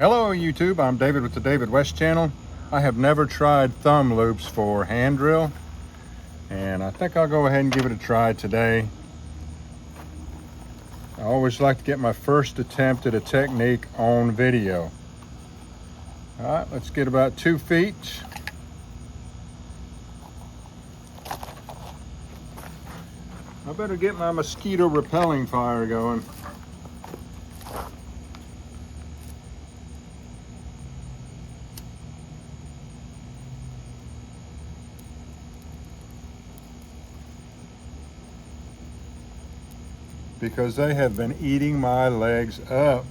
Hello YouTube, I'm David with the David West channel. I have never tried thumb loops for hand drill, and I think I'll go ahead and give it a try today. I always like to get my first attempt at a technique on video. Alright, let's get about 2 feet. I better get my mosquito repelling fire going. Because they have been eating my legs up.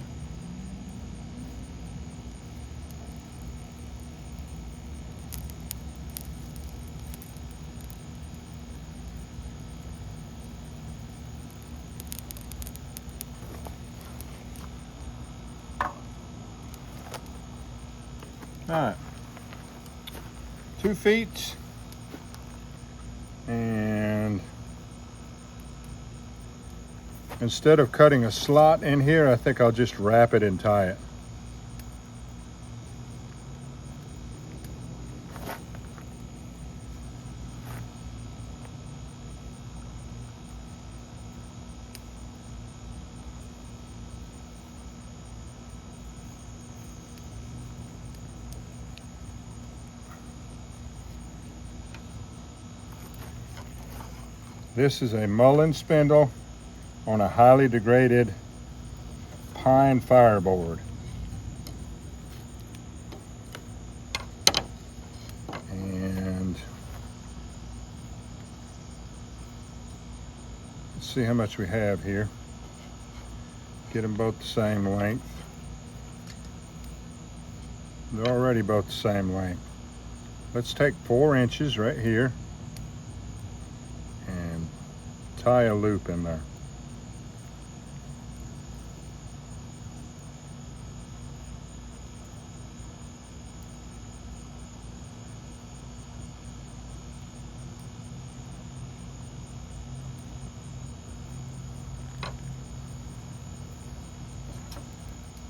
Alright, 2 feet, and instead of cutting a slot in here, I think I'll just wrap it and tie it. This is a Mullein spindle on a highly degraded pine fireboard. And let's see how much we have here. Get them both the same length. They're already both the same length. Let's take 4 inches right here and tie a loop in there.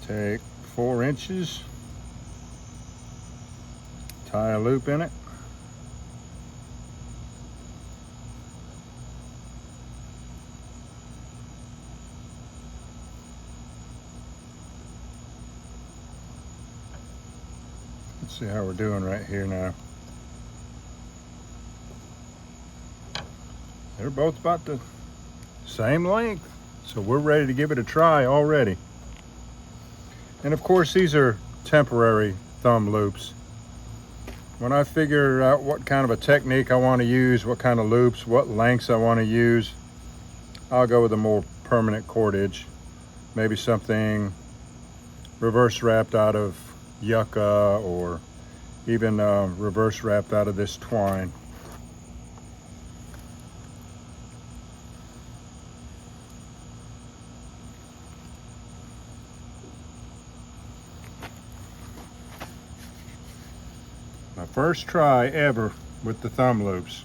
Take 4 inches, tie a loop in it. Let's see how we're doing right here now. They're both about the same length, so we're ready to give it a try already. And of course, these are temporary thumb loops. When I figure out what kind of a technique I want to use, what kind of loops, what lengths I want to use, I'll go with a more permanent cordage. Maybe something reverse wrapped out of yucca, or even reverse wrapped out of this twine. My first try ever with the thumb loops.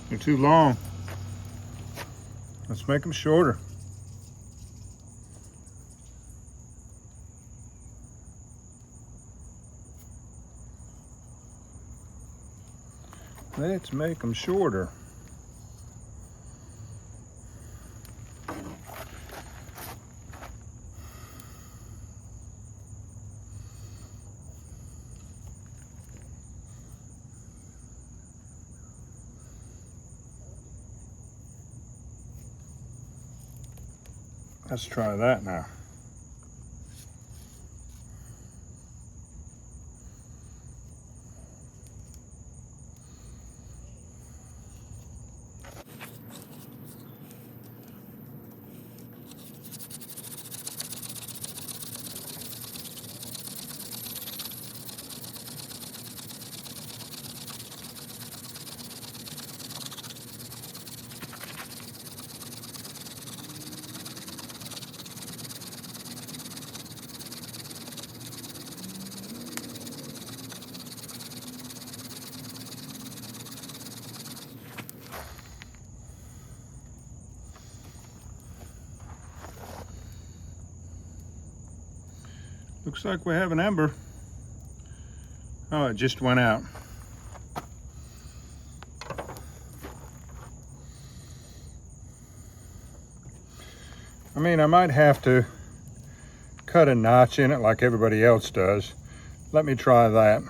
They're too long. Let's make them shorter. Let's make them shorter. Let's try that now. Looks like we have an ember. Oh, it just went out. I mean, I might have to cut a notch in it like everybody else does. Let me try that.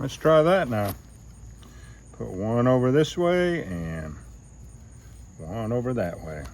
Let's try that now. Put one over this way and one over that way.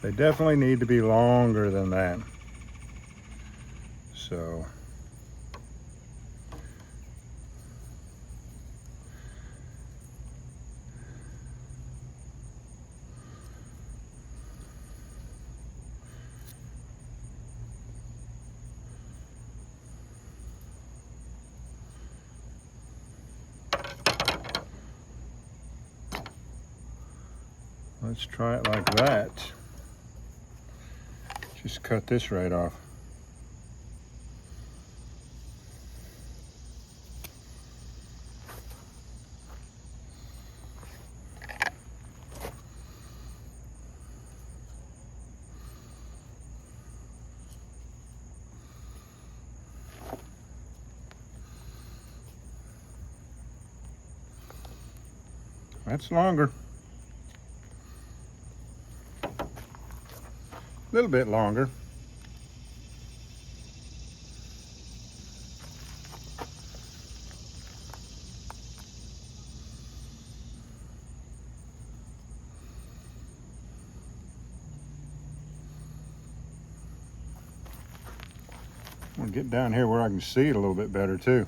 They definitely need to be longer than that. So let's try it like that. Just cut this right off. That's longer. A little bit longer. I'm gonna get down here where I can see it a little bit better too.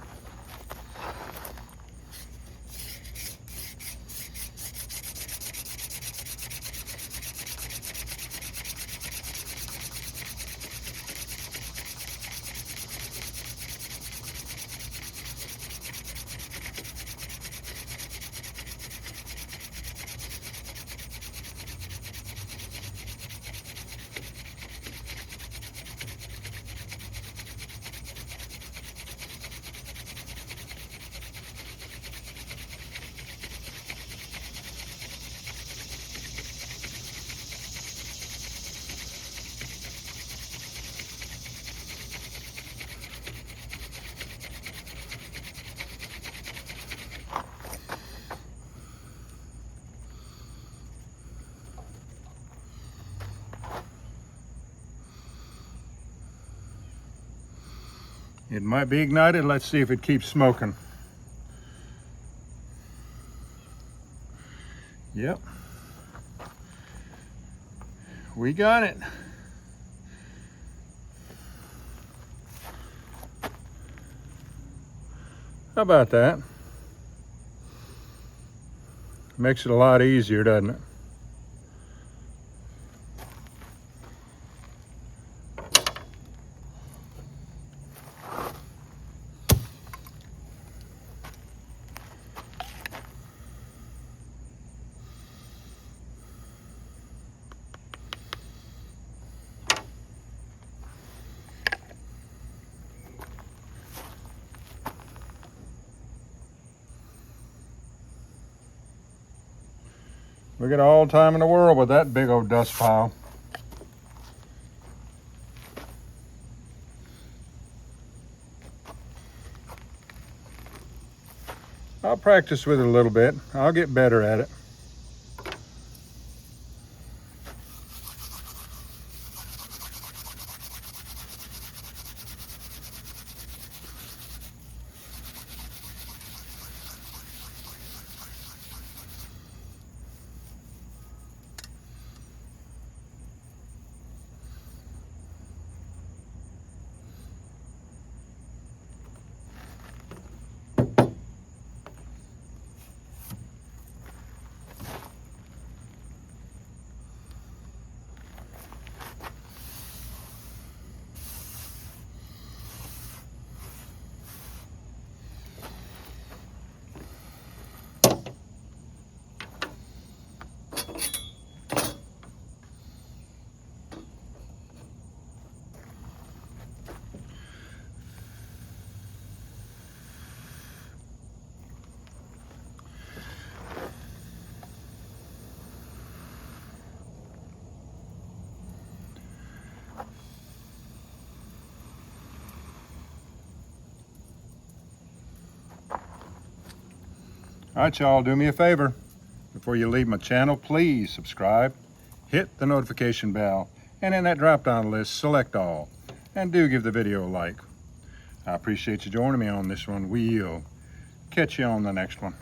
It might be ignited. Let's see if it keeps smoking. Yep. We got it. How about that? Makes it a lot easier, doesn't it? We got all time in the world with that big old dust pile. I'll practice with it a little bit. I'll get better at it. All right, y'all, do me a favor. Before you leave my channel, please subscribe, hit the notification bell, and in that drop-down list, select all. And do give the video a like. I appreciate you joining me on this one. We'll catch you on the next one.